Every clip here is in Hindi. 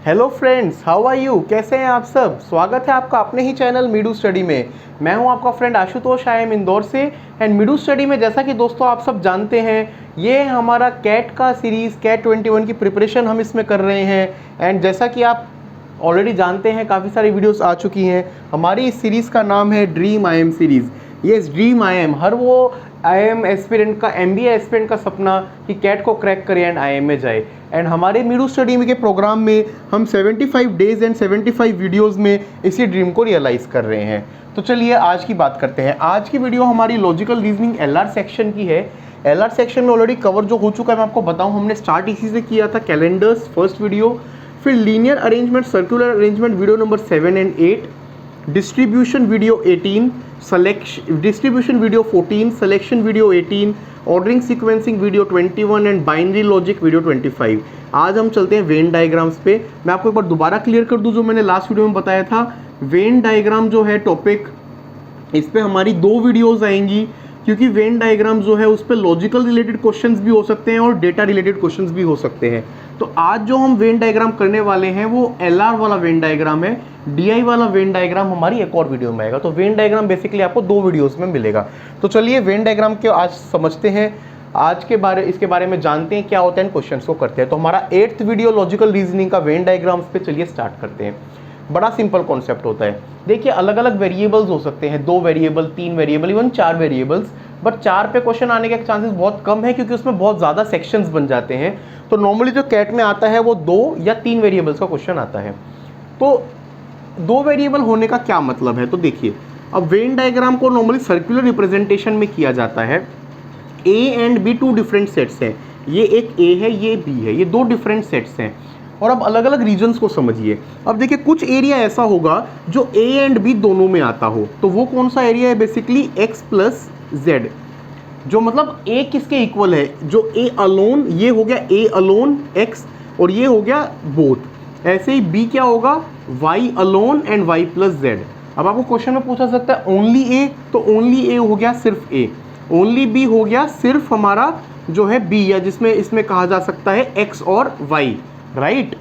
Hello friends, how are you? कैसे हैं आप सब? स्वागत है आपका अपने ही चैनल मीडू स्टडी में। मैं हूं आपका friend Ashutosh, I am Indore से। एंड मीडू स्टडी में जैसा कि दोस्तों आप सब जानते हैं, ये हमारा कैट का सीरीज़ कैट 21 की प्रिपरेशन हम इसमें कर रहे हैं। एंड जैसा कि आप ऑलरेडी जानते हैं, काफ़ी सारी वीडियोस आ चुकी हैं। हमारी इस सीरीज़ का नाम है ड्रीम आई एम सीरीज़। ये ड्रीम आई एम हर वो IIM एस्पिरेंट का, MBA एस्पिरेंट का सपना कि कैट को क्रैक करे एंड IIM में जाए। एंड हमारे मीडू स्टडी के प्रोग्राम में हम 75 डेज एंड 75 वीडियोस में इसी ड्रीम को रियलाइज़ कर रहे हैं। तो चलिए आज की बात करते हैं। आज की वीडियो हमारी लॉजिकल रीजनिंग LR सेक्शन की है। LR सेक्शन में ऑलरेडी कवर जो हो चुका है मैं आपको बताऊं, हमने स्टार्ट इसी से किया था, कैलेंडर्स फर्स्ट वीडियो, फिर linear arrangement, circular arrangement video number 7 and 8, distribution video 18, distribution video 14, selection video 18, ordering sequencing video 21 and binary logic video 25। आज हम चलते हैं वेन डायग्राम्स पे। मैं आपको एक बार दोबारा क्लियर कर दूं जो मैंने लास्ट वीडियो में बताया था। वेन डायग्राम जो है टॉपिक, इस पे हमारी 2 वीडियोस आएंगी, क्योंकि वेन डायग्राम जो है उस पर लॉजिकल रिलेटेड क्वेश्चंस भी हो सकते हैं और डेटा रिलेटेड क्वेश्चंस भी हो सकते हैं। तो आज जो हम वेन डायग्राम करने वाले हैं वो LR वाला वेन डायग्राम है। DI वाला वेन डायग्राम हमारी एक और वीडियो में आएगा। तो वेन डायग्राम बेसिकली आपको 2 वीडियोस में मिलेगा। तो चलिए वेन डायग्राम के आज समझते हैं, आज के इसके बारे में जानते हैं क्या होता है, क्वेश्चंस को करते हैं। तो हमारा 8th वीडियो लॉजिकल रीजनिंग का वेन डायग्राम्स पे चलिए स्टार्ट करते हैं। बड़ा सिंपल कॉन्सेप्ट होता है। देखिए अलग अलग वेरिएबल्स हो सकते हैं, 2 variable, 3 variable, even 4 variables, but 4 पे क्वेश्चन आने के चांसेस बहुत कम है क्योंकि उसमें बहुत ज़्यादा सेक्शंस बन जाते हैं। तो नॉर्मली जो कैट में आता है वो 2 या 3 वेरिएबल्स का क्वेश्चन आता है। तो 2 वेरिएबल होने का क्या मतलब है, तो देखिए अब वेन डायग्राम को नॉर्मली सर्कुलर रिप्रेजेंटेशन में किया जाता है। A and B 2 different sets हैं। ये एक A है, ये B है, ये 2 डिफरेंट सेट्स हैं। और अब अलग अलग रीजन्स को समझिए। अब देखिए कुछ एरिया ऐसा होगा जो A एंड B दोनों में आता हो, तो वो कौन सा एरिया है? बेसिकली x प्लस जेड, जो मतलब A किसके इक्वल है? जो A अलोन, ये हो गया A अलोन x, और ये हो गया बोथ। ऐसे ही B क्या होगा? y alone and y plus Z. अब आपको क्वेश्चन में पूछा सकता है ओनली A, तो ओनली A हो गया सिर्फ A, ओनली B हो गया सिर्फ हमारा जो है B, या जिसमें इसमें कहा जा सकता है x और y, राइट।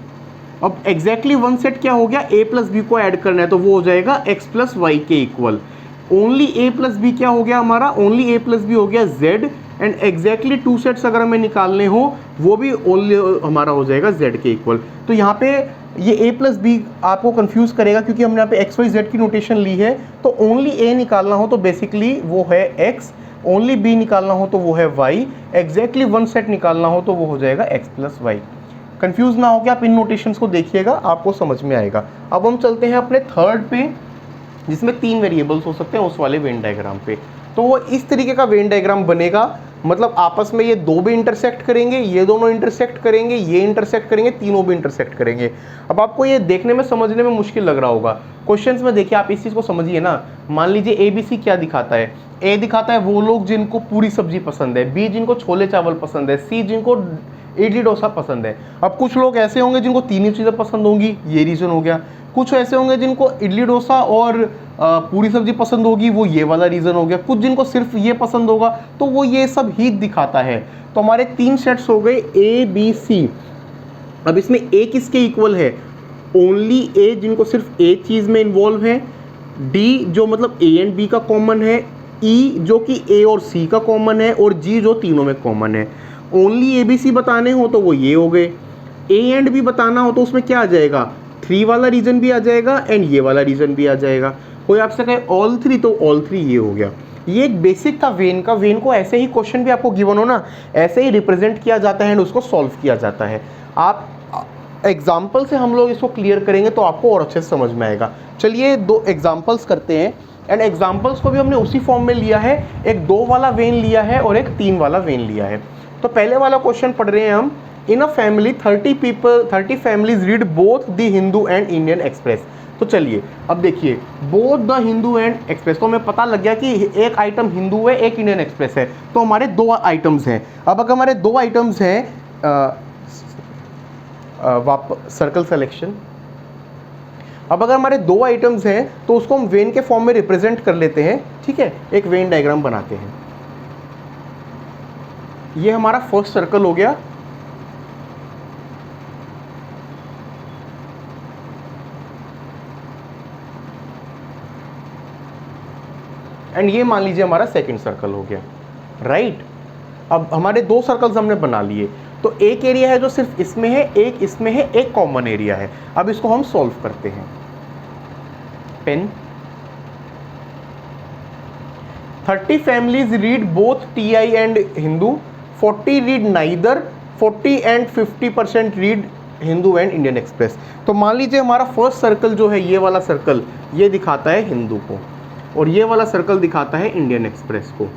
अब एग्जैक्टली वन सेट क्या हो गया? A प्लस बी को ऐड करना है, तो वो हो जाएगा x प्लस वाई के equal. Only A plus B क्या हो गया हमारा? ओनली A प्लस बी हो गया z, एंड एग्जैक्टली 2 सेट्स अगर हमें निकालने हो वो भी ओनली हमारा हो जाएगा z के इक्वल। तो यहाँ पे ये A प्लस बी आपको कंफ्यूज करेगा क्योंकि हमने यहाँ पे x y z की नोटेशन ली है। तो ओनली A निकालना हो तो बेसिकली वो है x, ओनली B निकालना हो तो वो है y, एग्जैक्टली वन सेट निकालना हो तो वो हो जाएगा x प्लस वाई। कंफ्यूज ना हो कि आप इन नोटेशंस को देखिएगा, आपको समझ में आएगा। अब हम चलते हैं अपने थर्ड पे, जिसमें 3 वेरिएबल्स हो सकते हैं, उस वाले वेन डायग्राम पे। तो वो इस तरीके का वेन डायग्राम बनेगा, मतलब आपस में ये 2 भी इंटरसेक्ट करेंगे, ये दोनों इंटरसेक्ट करेंगे, ये इंटरसेक्ट करेंगे, तीनों भी इंटरसेक्ट करेंगे। अब आपको ये देखने में समझने में मुश्किल लग रहा होगा। क्वेश्चंस में देखिए आप इस चीज़ को समझिए ना। मान लीजिए ABC क्या दिखाता है? A दिखाता है वो लोग जिनको पूरी सब्जी पसंद है, B जिनको छोले चावल पसंद है, C जिनको इडली डोसा पसंद है। अब कुछ लोग ऐसे होंगे जिनको तीनों चीज़ें पसंद होंगी, ये रीज़न हो गया। कुछ ऐसे होंगे जिनको इडली डोसा और पूरी सब्जी पसंद होगी, वो ये वाला रीज़न हो गया। कुछ जिनको सिर्फ ये पसंद होगा, तो वो ये सब ही दिखाता है। तो हमारे 3 सेट्स हो गए A B C। अब इसमें A किसके इक्वल है? ओनली A जिनको सिर्फ एक चीज़ में इन्वॉल्व है, D जो मतलब A एंड B का कॉमन है, E जो कि A और C का कॉमन है, और G जो तीनों में कॉमन है। ओनली ABC बताने हो तो वो ये हो गए। A एंड B बताना हो तो उसमें क्या आ जाएगा? 3 वाला रीजन भी आ जाएगा एंड ये वाला रीजन भी आ जाएगा। कोई आपसे कहे ऑल 3 तो ऑल 3 ये हो गया। ये एक बेसिक था वेन का। वेन को ऐसे ही क्वेश्चन भी आपको गिवन हो ना, ऐसे ही रिप्रेजेंट किया जाता है एंड उसको सॉल्व किया जाता है। आप एग्जाम्पल से हम लोग इसको क्लियर करेंगे तो आपको और अच्छे से समझ में आएगा। चलिए 2 एग्जाम्पल्स करते हैं, एंड एग्जाम्पल्स को भी हमने उसी फॉर्म में लिया है। एक 2 वाला वेन लिया है और एक 3 वाला वेन लिया है। तो पहले वाला क्वेश्चन पढ़ रहे हैं हम। In a family 30 families read both the Hindu and Indian Express. तो चलिए अब देखिए, both the Hindu and Express, तो हमें पता लग गया कि एक आइटम हिंदू है, एक इंडियन एक्सप्रेस है। तो हमारे 2 आइटम्स हैं। अब अगर हमारे 2 आइटम्स हैं, सर्कल सिलेक्शन। अब अगर हमारे 2 आइटम्स हैं तो उसको हम वेन के फॉर्म में रिप्रेजेंट कर लेते हैं, ठीक है। एक वेन डायग्राम बनाते हैं। ये हमारा फर्स्ट सर्कल हो गया, एंड ये मान लीजिए हमारा सेकंड सर्कल हो गया, राइट। अब हमारे 2 सर्कल्स हमने बना लिए, तो एक एरिया है जो सिर्फ इसमें है, एक इसमें है, एक कॉमन एरिया है। अब इसको हम सॉल्व करते हैं। Pen. 30 families read both TI and Hindu, 40 read neither, 40 and 50% read Hindu and Indian Express. तो मान लीजिए हमारा फर्स्ट सर्कल जो है, ये वाला सर्कल, ये दिखाता है हिंदू को, और ये वाला सर्कल दिखाता है इंडियन एक्सप्रेस को,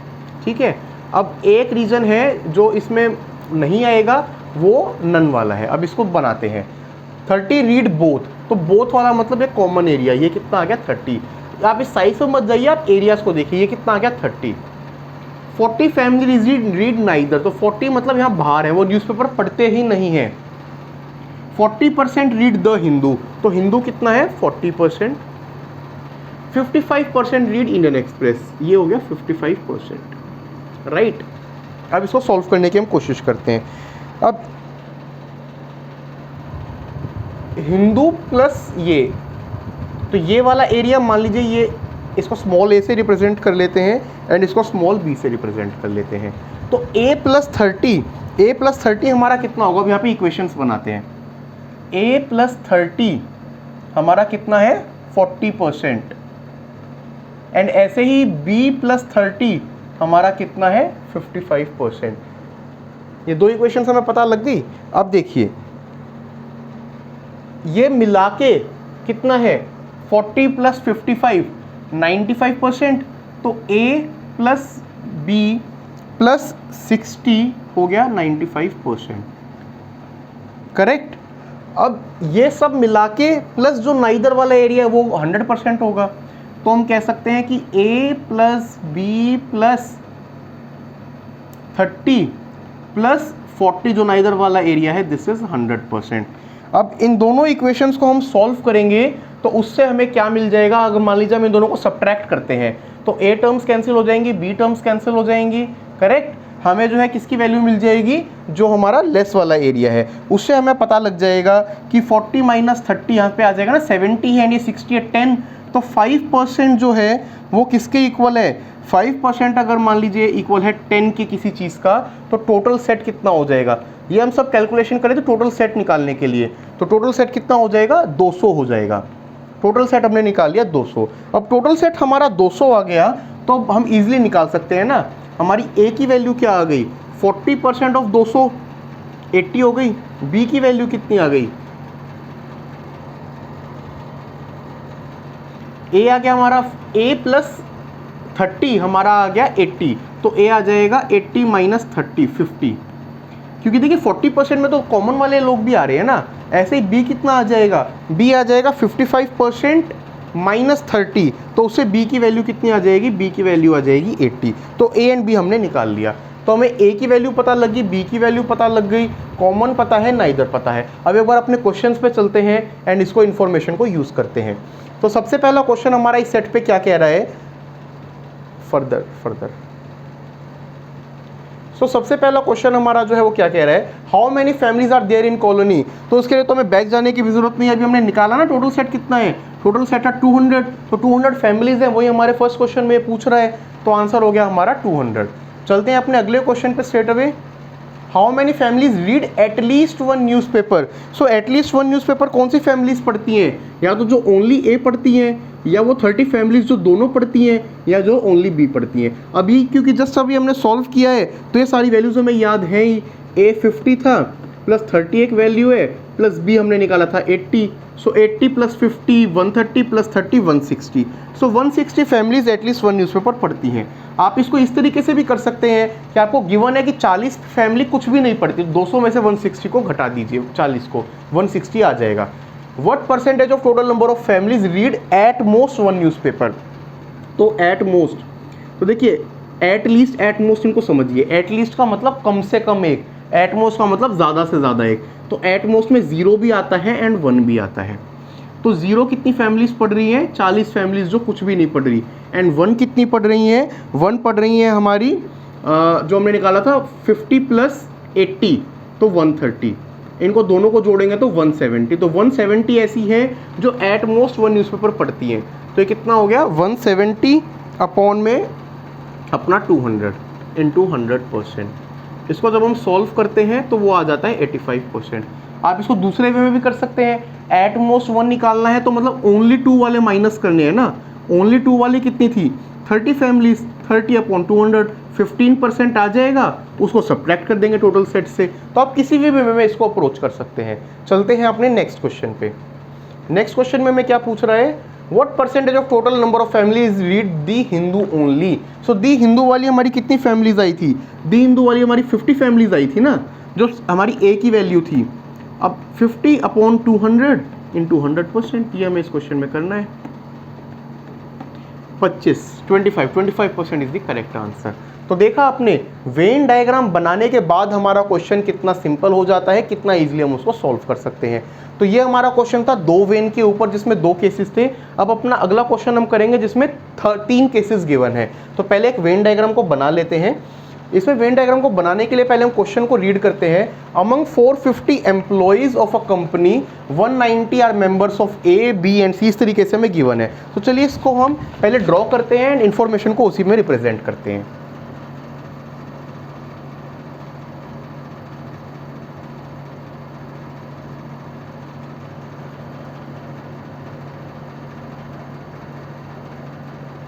ठीक है। अब एक रीजन है जो इसमें नहीं आएगा, वो नन वाला है। अब इसको बनाते हैं। 30 रीड बोथ, तो बोथ वाला मतलब एक कॉमन एरिया, ये कितना आ गया 30। आप इस साइज में मत जाइए, आप एरियाज को देखिए, ये कितना आ गया 30। 40 फैमिली रीड नाइदर, तो 40 मतलब यहाँ बाहर है, वो न्यूज़पेपर पढ़ते ही नहीं है। 40% रीड द हिंदू, तो हिंदू कितना है 40%। 55% रीड इंडियन एक्सप्रेस, ये हो गया 55%, राइट। अब इसको सॉल्व करने की हम कोशिश करते हैं। अब हिंदू प्लस ये, तो ये वाला एरिया मान लीजिए, ये इसको स्मॉल a से रिप्रेजेंट कर लेते हैं एंड इसको स्मॉल b से रिप्रेजेंट कर लेते हैं। तो a प्लस 30 हमारा कितना होगा? अब यहाँ पे इक्वेशंस बनाते हैं। a प्लस 30 हमारा कितना है 40%, एंड ऐसे ही b प्लस 30 हमारा कितना है 55%। ये 2 इक्वेशंस हमें पता लग गई। अब देखिए ये मिला के कितना है 40 प्लस 55 95%, तो a प्लस b प्लस 60 हो गया 95%, करेक्ट। अब ये सब मिला के प्लस जो नाइदर वाला एरिया है वो 100% होगा, तो हम कह सकते हैं कि a plus b plus 30 plus 40 जो नाइदर वाला एरिया है, दिस इज 100%। अब इन दोनों इक्वेशंस को हम सॉल्व करेंगे तो उससे हमें क्या मिल जाएगा? अगर मान लीजिए हम इन दोनों को सब्ट्रैक्ट करते हैं तो a टर्म्स कैंसिल हो जाएंगी, b टर्म्स कैंसिल हो जाएंगी, करेक्ट। हमें जो है किसकी वैल्यू मिल जाएगी? जो हमारा लेस वाला एरिया है, उससे हमें पता लग जाएगा कि 40 माइनस 30 यहाँ पे आ जाएगा ना, 70 है, ये 60 है, 10, तो 5% जो है वो किसके इक्वल है? 5% अगर मान लीजिए इक्वल है 10 की किसी चीज़ का, तो टोटल सेट कितना हो जाएगा? ये हम सब कैलकुलेशन करें तो टोटल सेट निकालने के लिए, तो टोटल सेट कितना हो जाएगा? 200 हो जाएगा। टोटल सेट हमने निकाल लिया 200। अब टोटल सेट हमारा 200 आ गया तो हम इजीली निकाल सकते हैं ना। हमारी a की वैल्यू क्या आ गई? 40% ऑफ 200 80 हो गई। b की वैल्यू कितनी आ गई? a आ गया हमारा, a प्लस 30 हमारा आ गया 80, तो a आ जाएगा 80 माइनस 30 50, क्योंकि देखिए 40% में तो कॉमन वाले लोग भी आ रहे हैं ना। ऐसे ही b कितना आ जाएगा? b आ जाएगा 55% माइनस 30, तो उससे b की वैल्यू कितनी आ जाएगी? b की वैल्यू आ जाएगी 80। तो a एंड b हमने निकाल लिया, तो हमें a की वैल्यू पता लग गई, b की वैल्यू पता लग गई, कॉमन पता है, नाइदर पता है। अब एक बार अपने क्वेश्चंस पे चलते हैं एंड इसको इन्फॉर्मेशन को यूज़ करते हैं। तो सबसे पहला क्वेश्चन हमारा इस सेट पे क्या कह रहा है? फर्दर सो सबसे पहला क्वेश्चन हमारा जो है वो क्या कह रहा है? How many families are there in colony. तो उसके लिए तो हमें बैक जाने की भी जरूरत नहीं है, अभी हमने निकाला ना टोटल सेट कितना है। टोटल सेट है 200, तो 200 फैमिलीज हैं, वही हमारे फर्स्ट क्वेश्चन में पूछ रहा है, तो आंसर हो गया हमारा 200। चलते हैं अपने अगले क्वेश्चन पे straight away. How many families read at least one newspaper. So at least one newspaper कौन सी फैमिलीज पढ़ती हैं? या तो जो ओनली ए पढ़ती हैं, या वो 30 फैमिलीज जो दोनों पढ़ती हैं, या जो ओनली बी पढ़ती हैं। अभी क्योंकि जस्ट अभी हमने सॉल्व किया है तो ये सारी वैल्यूज हमें याद है ही। ए 50 था, प्लस 30 एक वैल्यू है, प्लस बी हमने निकाला था 80। सो 80 प्लस 50 130 प्लस 30 160। सो 160 फैमिलीज एटलीस्ट वन न्यूज़पेपर पढ़ती हैं। आप इसको इस तरीके से भी कर सकते हैं कि आपको गिवन है कि 40 फैमिली कुछ भी नहीं पढ़ती, 200 में से 160 को घटा दीजिए, 40 को 160 आ जाएगा। What percentage of total number of families read at most one newspaper? तो at most, तो देखिए at least at most इनको समझिए। at least का मतलब कम से कम एक, at most का मतलब ज़्यादा से ज़्यादा एक। तो at most में 0 भी आता है एंड 1 भी आता है। तो 0 कितनी फैमिलीज पढ़ रही हैं? 40 फैमिलीज जो कुछ भी नहीं पढ़ रही। एंड 1 कितनी पढ़ रही हैं? 1 पढ़ रही हैं हमारी जो हमने निकाला था 50 प्लस 80, तो 130। इनको दोनों को जोड़ेंगे तो 170। तो 170 ऐसी है जो एट मोस्ट वन न्यूज़पेपर पढ़ती हैं। तो ये कितना हो गया? 170 अपॉन में अपना 200 इंटू 100%। इसको जब हम सॉल्व करते हैं तो वो आ जाता है 85%। आप इसको दूसरे वे में भी कर सकते हैं, एट मोस्ट 1 निकालना है तो मतलब ओनली 2 वाले माइनस करने हैं ना। ओनली 2 वाली कितनी थी, 30 फैमिलीज, 30 अपॉन 200, 15% आ जाएगा, उसको सब्ट्रैक्ट कर देंगे टोटल सेट से। तो आप किसी भी वे में इसको अप्रोच कर सकते हैं। चलते हैं अपने नेक्स्ट क्वेश्चन पे। नेक्स्ट क्वेश्चन में क्या पूछ रहा है, what percentage of total number of families read the Hindu only. So the Hindu वाली हमारी कितनी फैमिलीज आई थी, दी हिंदू वाली हमारी 50 फैमिलीज आई थी ना, जो हमारी ए की वैल्यू थी। अब 50 अपॉन 200 इंटू 100%, ये हमें इस क्वेश्चन में करना है। 25% इज द करेक्ट आंसर। तो देखा आपने, वेन डायग्राम बनाने के बाद हमारा क्वेश्चन कितना सिंपल हो जाता है, कितना इजीली हम उसको सॉल्व कर सकते हैं। तो ये हमारा क्वेश्चन था 2 वेन के ऊपर, जिसमें 2 केसेस थे। अब अपना अगला क्वेश्चन हम करेंगे जिसमें 3 केसेस गिवन है। तो पहले एक वेन डायग्राम को बना लेते हैं। इसमें वेन डायग्राम को बनाने के लिए पहले हम क्वेश्चन को रीड करते हैं। Among 450 employees of a company 190 are members of A, B and C, इस तरीके से हमें गिवन है। तो चलिए इसको हम पहले ड्रॉ करते हैं एंड इन्फॉर्मेशन को उसी में रिप्रेजेंट करते हैं।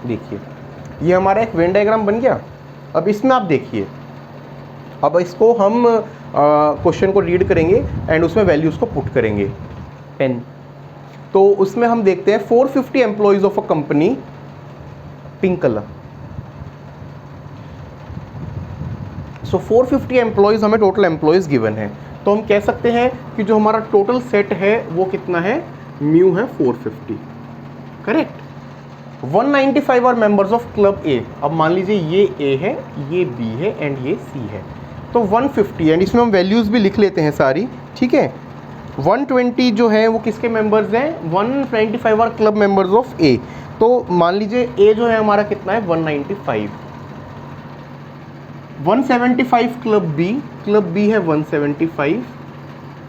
देखिए ये हमारा एक वेन डायग्राम बन गया। अब इसमें आप देखिए, अब इसको हम क्वेश्चन को रीड करेंगे एंड उसमें वैल्यूज को पुट करेंगे। पेन, तो उसमें हम देखते हैं 450 employees of a company, pink colour. So 450 employees हमें टोटल एम्प्लॉइज गिवन है। तो हम कह सकते हैं कि जो हमारा टोटल सेट है वो कितना है, म्यू है 450, correct. 195 are members of club A. अब मान लीजिए ये ए है, ये बी है एंड ये सी है। तो 150, एंड इसमें हम वैल्यूज़ भी लिख लेते हैं सारी, ठीक है। 120 जो है वो किसके मेंबर्स हैं, 195 आर क्लब मेंबर्स ऑफ ए। तो मान लीजिए ए जो है हमारा कितना है, 195। 175 क्लब बी है 175,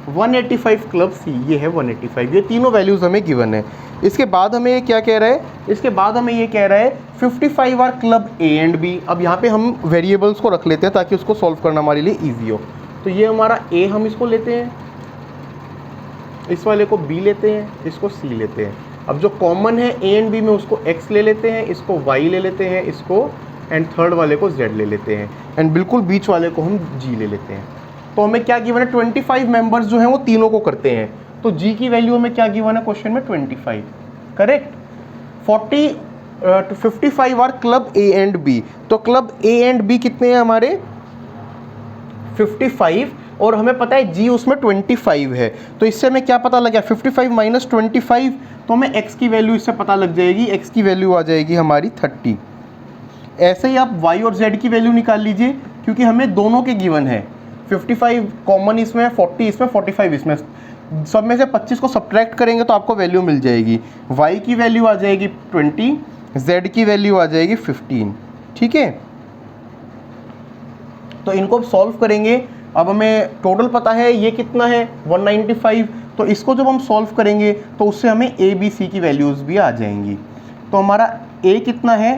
185 क्लब सी, ये है 185। ये तीनों वैल्यूज़ हमें गिवन है। इसके बाद हमें ये क्या कह रहा है, इसके बाद हमें ये कह रहा है 55 are club A and B. अब यहाँ पे हम वेरिएबल्स को रख लेते हैं ताकि उसको सॉल्व करना हमारे लिए ईजी हो। तो ये हमारा ए, हम इसको लेते हैं, इस वाले को बी लेते हैं, इसको सी लेते हैं। अब जो कॉमन है ए एंड बी में उसको एक्स ले लेते हैं, इसको वाई ले लेते हैं, इसको एंड थर्ड वाले को जेड ले लेते हैं, एंड बिल्कुल बीच वाले को हम जी ले लेते हैं। तो हमें क्या गिवन है, 25 मेंबर्स जो हैं वो तीनों को करते हैं। तो जी की वैल्यू हमें क्या गिवन है क्वेश्चन में, 25, correct. 55 are club A and B. तो क्लब ए एंड बी कितने हैं हमारे, 55, और हमें पता है जी उसमें 25 है। तो इससे हमें क्या पता लगा, 55 माइनस 25, तो हमें x की वैल्यू इससे पता लग जाएगी। x की वैल्यू आ जाएगी हमारी 30। ऐसे ही आप y और z की वैल्यू निकाल लीजिए, क्योंकि हमें दोनों के गिवन है। 55 कॉमन इसमें, 40 इसमें, 45 इसमें, सब में से 25 को सब्ट्रैक्ट करेंगे तो आपको वैल्यू मिल जाएगी। y की वैल्यू आ जाएगी 20, z की वैल्यू आ जाएगी 15, ठीक है। तो इनको सॉल्व करेंगे। अब हमें टोटल पता है ये कितना है, 195। तो इसको जब हम सॉल्व करेंगे तो उससे हमें ए बी सी की वैल्यूज़ भी आ जाएंगी। तो हमारा ए कितना है,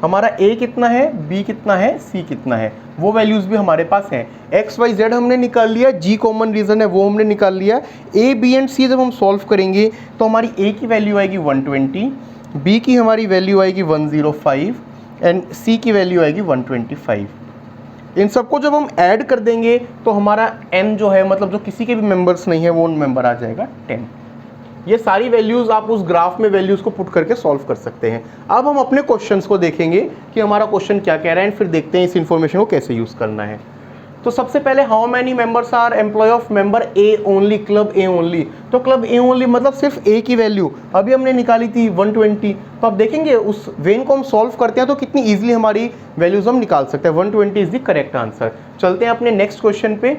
हमारा ए कितना है, बी कितना है, सी कितना है, वो वैल्यूज़ भी हमारे पास हैं। एक्स वाई जेड हमने निकाल लिया, जी कॉमन रीज़न है वो हमने निकाल लिया। ए बी एंड सी जब हम सॉल्व करेंगे तो हमारी ए की वैल्यू आएगी 120, बी की हमारी वैल्यू आएगी 105 एंड सी की वैल्यू आएगी 125। इन सबको जब हम ऐड कर देंगे तो हमारा n जो है, मतलब जो किसी के भी मेंबर्स नहीं है वो मेंबर आ जाएगा 10। ये सारी वैल्यूज़ आप उस ग्राफ में वैल्यूज़ को पुट करके सॉल्व कर सकते हैं। अब हम अपने क्वेश्चंस को देखेंगे कि हमारा क्वेश्चन क्या कह रहा है, फिर देखते हैं इस इन्फॉर्मेशन को कैसे यूज़ करना है। तो सबसे पहले how many members are employ of member A only, club A only. तो क्लब ए ओनली मतलब सिर्फ ए की वैल्यू अभी हमने निकाली थी 120। तो आप देखेंगे उस वेन को हम सॉल्व करते हैं तो कितनी ईजिली हमारी वैल्यूज़ हम निकाल सकते हैं। 120 इज द करेक्ट आंसर। चलते हैं अपने नेक्स्ट क्वेश्चन पे।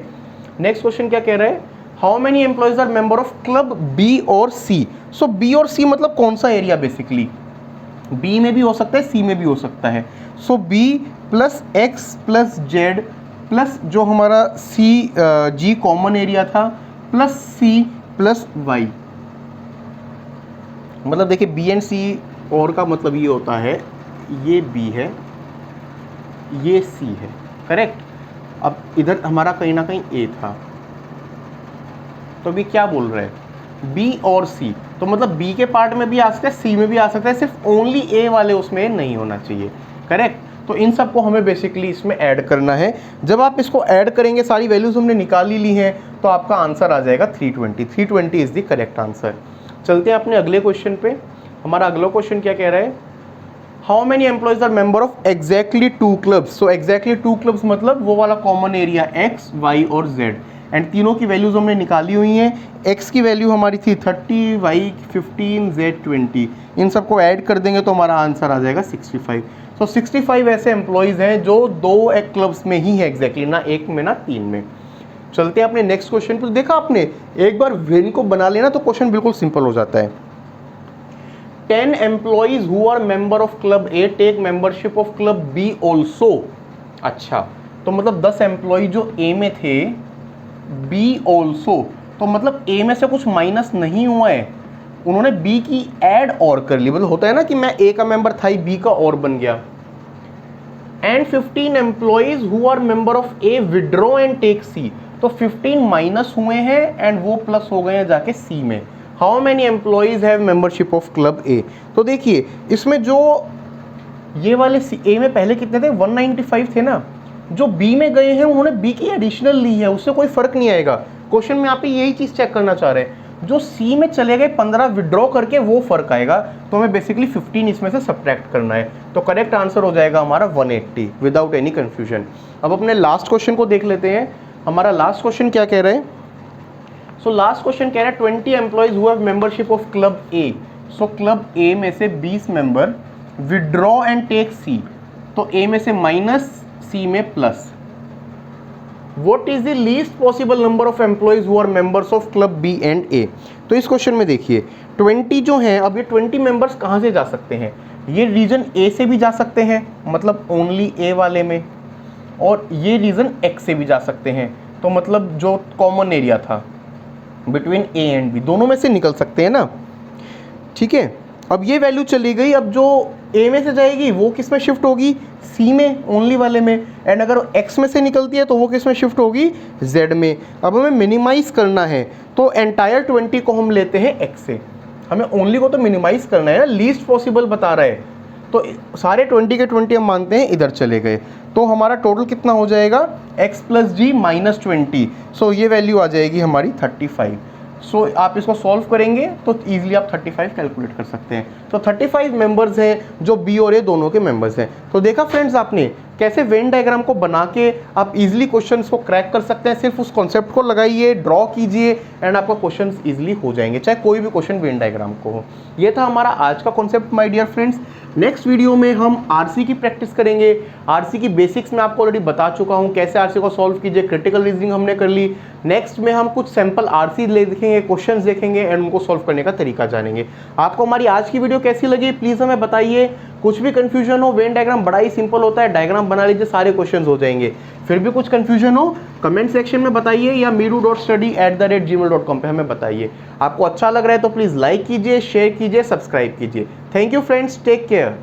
नेक्स्ट क्वेश्चन क्या कह रहा है, how many employees are member of club B और सी। सो बी और सी मतलब कौन सा एरिया, बेसिकली बी में भी हो सकता है, सी में भी हो सकता है। So B plus X plus Z plus जो हमारा सी जी कॉमन एरिया था प्लस सी प्लस वाई। मतलब देखिए बी एंड सी और का मतलब ये होता है ये B है, ये C है, करेक्ट। अब इधर हमारा कहीं ना कहीं A था, तो अभी क्या बोल रहे हैं B और C, तो मतलब B के पार्ट में भी आ सकता है, C में भी आ सकता है, सिर्फ ओनली A वाले उसमें नहीं होना चाहिए, करेक्ट। तो इन सबको हमें बेसिकली इसमें ऐड करना है। जब आप इसको ऐड करेंगे, सारी वैल्यूज हमने निकाल ली हैं, तो आपका आंसर आ जाएगा 320। 320 इज द करेक्ट आंसर। चलते हैं अपने अगले क्वेश्चन पे। हमारा अगला क्वेश्चन क्या कह रहा है, how many employees are member of exactly 2 clubs. So exactly 2 clubs मतलब वो वाला कॉमन एरिया X, Y और Z, एंड तीनों की वैल्यूज हमने निकाली हुई हैं। X की वैल्यू हमारी थी 30, Y 15, Z 20। इन सबको ऐड कर देंगे तो हमारा आंसर आ जाएगा 65। सो 65 ऐसे एम्प्लॉयज़ हैं जो 2 एक क्लब्स में ही है एग्जैक्टली, ना एक में ना 3 में। चलते हैं अपने नेक्स्ट क्वेश्चन पर। देखा आपने, एक बार वेन को बना लेना तो क्वेश्चन बिल्कुल सिंपल हो जाता है। 10 employees who are member of club A take membership of club B also. अच्छा, तो मतलब 10 एम्प्लॉय जो ए में थे, बी ऑल्सो, तो मतलब ए में से कुछ माइनस नहीं हुआ है, उन्होंने बी की ऐड और कर ली। मतलब होता है ना कि मैं ए का मेंबर था, बी का और बन गया। And 15 employees who are member of A withdraw and take C, तो 15 माइनस हुए हैं एंड वो प्लस हो गए हैं जाके सी में। How many employees have membership of club A. तो देखिए इसमें जो ये वाले ए में पहले कितने थे, 195 थे ना, जो बी में गए हैं उन्होंने बी की एडिशनल ली है, उससे कोई फर्क नहीं आएगा। क्वेश्चन में आप यही चीज चेक करना चाह रहे हैं, जो सी में चले गए 15 विड्रॉ करके वो फर्क आएगा, तो हमें बेसिकली 15 इसमें से सब्ट्रैक्ट करना है। तो करेक्ट आंसर हो जाएगा हमारा 180 विदाउट एनी कंफ्यूजन। अब अपने लास्ट क्वेश्चन को देख लेते हैं। हमारा लास्ट क्वेश्चन क्या कह रहे हैं, सो लास्ट क्वेश्चन कह रहा है 20 employees who have membership of club A. So club A में से 20 member withdraw and take C, तो ए में से माइनस, सी में plus. What is the least possible number of employees who are members of club B and A? तो इस क्वेश्चन में देखिए 20 जो हैं, अब ये 20 मेंबर्स कहाँ से जा सकते हैं, ये रीजन A से भी जा सकते हैं, मतलब ओनली A वाले में, और ये रीजन X से भी जा सकते हैं, तो मतलब जो कॉमन एरिया था बिटवीन A एंड B, दोनों में से निकल सकते हैं ना, ठीक है। अब ये वैल्यू चली गई, अब जो A में से जाएगी वो किस में शिफ्ट होगी, C में, ओनली वाले में, एंड अगर X में से निकलती है तो वो किस में शिफ्ट होगी, Z में। अब हमें मिनिमाइज करना है, तो एंटायर 20 को हम लेते हैं X से, हमें ओनली को तो मिनिमाइज करना है ना, लीस्ट पॉसिबल बता रहा है, तो सारे 20 के 20 हम मानते हैं इधर चले गए, तो हमारा टोटल कितना हो जाएगा, x प्लस जी माइनस 20। सो ये वैल्यू आ जाएगी हमारी 35। सो आप इसको सॉल्व करेंगे तो इजीली आप 35 कैलकुलेट कर सकते हैं। तो 35 मेंबर्स हैं जो बी और ए दोनों के मेंबर्स हैं। तो देखा फ्रेंड्स आपने कैसे वेन डायग्राम को बना के आप इजीली क्वेश्चंस को क्रैक कर सकते हैं। सिर्फ उस कॉन्सेप्ट को लगाइए, ड्रॉ कीजिए एंड आपका क्वेश्चंस इजीली हो जाएंगे, चाहे कोई भी क्वेश्चन वेन डायग्राम को हो। ये था हमारा आज का concept my dear friends. Next video में हम आरसी की प्रैक्टिस करेंगे। आरसी की बेसिक्स मैं आपको ऑलरेडी बता चुका हूँ, कैसे आरसी को सॉल्व कीजिए, क्रिटिकल रीजनिंग हमने कर ली। नेक्स्ट में हम कुछ सैंपल आरसी देखेंगे, क्वेश्चंस देखेंगे एंड उनको सॉल्व करने का तरीका जानेंगे। आपको हमारी आज की वीडियो कैसी लगी प्लीज़ हमें बताइए। कुछ भी कंफ्यूजन हो, वेन डायग्राम बड़ा ही सिंपल होता है, डायग्राम बना लीजिए, सारे क्वेश्चंस हो जाएंगे। फिर भी कुछ कंफ्यूजन हो कमेंट सेक्शन में बताइए या meedu.study@gmail.com पे हमें बताइए। आपको अच्छा लग रहा है तो प्लीज़ लाइक कीजिए, शेयर कीजिए, सब्सक्राइब कीजिए। Thank you friends, take care.